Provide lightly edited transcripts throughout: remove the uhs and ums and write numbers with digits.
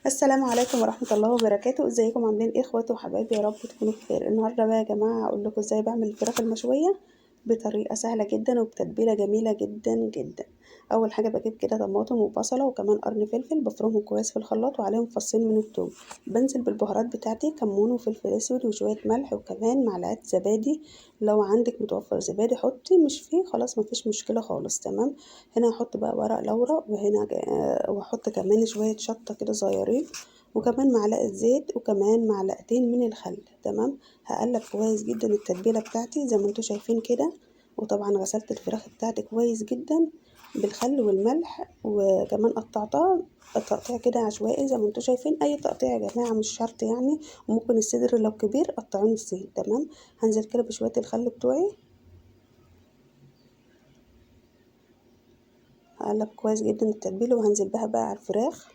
السلام عليكم ورحمة الله وبركاته. ازيكم عاملين ايه اخواتي وحبايبي؟ يا رب تكونوا بخير. النهارده بقى يا جماعة هقول لكم ازاي بعمل الفراخ المشوية بطريقة سهلة جدا وبتتبيلة جميلة جدا جدا. اول حاجة بجيب كده طماطم وبصلة وكمان قرن فلفل، بفرمهم كويس في الخلاط وعليهم فصين من الثوم. بنزل بالبهارات بتاعتي كمون وفلفل اسود وشوية ملح وكمان معلقة زبادي. لو عندك متوفر زبادي حطي، مش فيه خلاص مفيش مشكلة خالص. تمام. هنا هحط بقى ورق لورا، وهنا واحط كمان شوية شطة كده صغيرين، وكمان معلقة زيت وكمان معلقتين من الخل. تمام. هقلب كويس جدا التتبيلة بتاعتي زي ما انتوا شايفين كده. وطبعا غسلت الفراخ بتاعتي كويس جدا بالخل والملح، وكمان قطعتها تقطيع كده عشوائي زي ما انتوا شايفين. اي تقطيع يا جماعة مش شرط يعني، وممكن الصدر لو كبير قطعوه نصين. تمام. هنزل كده بشوية الخل بتوعي، هقلب كويس جدا التتبيلة وهنزل بها بقى على الفراخ.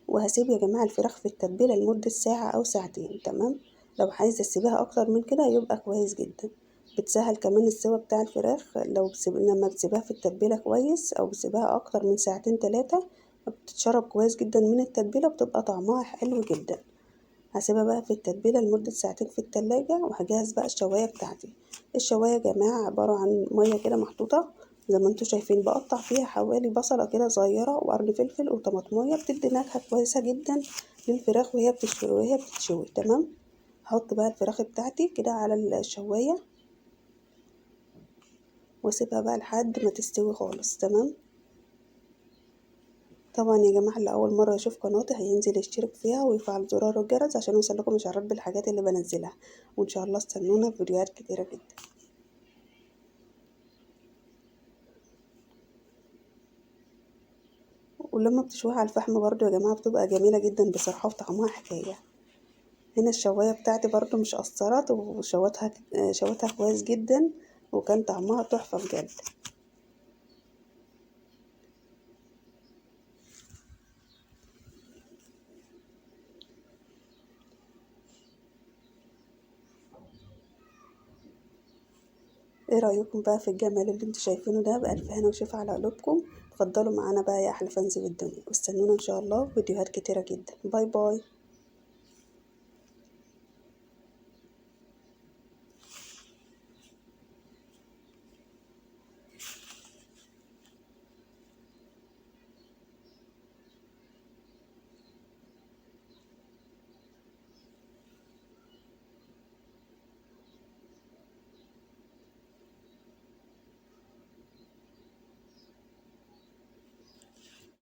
وهسيب يا جماعة الفراخ في التتبيلة لمدة ساعة أو ساعتين. تمام. لو عايزة تسيبيها أكتر من كده يبقى كويس جدا. بتسهل كمان السوا بتاع الفراخ لما بتسيبها في التتبيلة كويس، أو بتسيبها أكتر من ساعتين تلاتة بتتشرب كويس جدا من التتبيلة، بتبقى طعمها حلو جدا. هسيبها بقى في التتبيلة لمدة ساعتين في التلاجة، وهجهز بقى الشواية بتاعتي. الشواية يا جماعة عبارة عن مية كده محطوطة زي ما انتوا شايفين، بقطع فيها حوالي بصلة كده صغيرة وقرن فلفل وطماطمية، بتدي نكهة كويسة جدا للفراخ وهي بتتشوي. تمام. هحط بقى الفراخ بتاعتي كده على الشواية واسيبها بقى لحد ما تستوي خالص. تمام. طبعا يا جماعة اللي أول مرة يشوف قناتي هينزل يشترك فيها ويفعل زرار الجرس عشان يوصلكم إشعارات بالحاجات اللي بنزلها. وإن شاء الله استنونا في فيديوهات كتيرة جدا. ولما بتشويها على الفحم برضو يا جماعة بتبقى جميلة جدا بصراحة وطعمها حكاية. هنا الشواية بتاعتي برضو مش قصرت شوتها كويس جدا، وكان طعمها تحفة بجد. ايه رأيكم بقى في الجمال اللي انتوا شايفينه ده؟ بألف هنا وشفا على قلوبكم. اتفضلوا معانا بقى يا أحلى فانز بالدنيا، واستنونا إن شاء الله في فيديوهات كتيرة جدا. باي باي.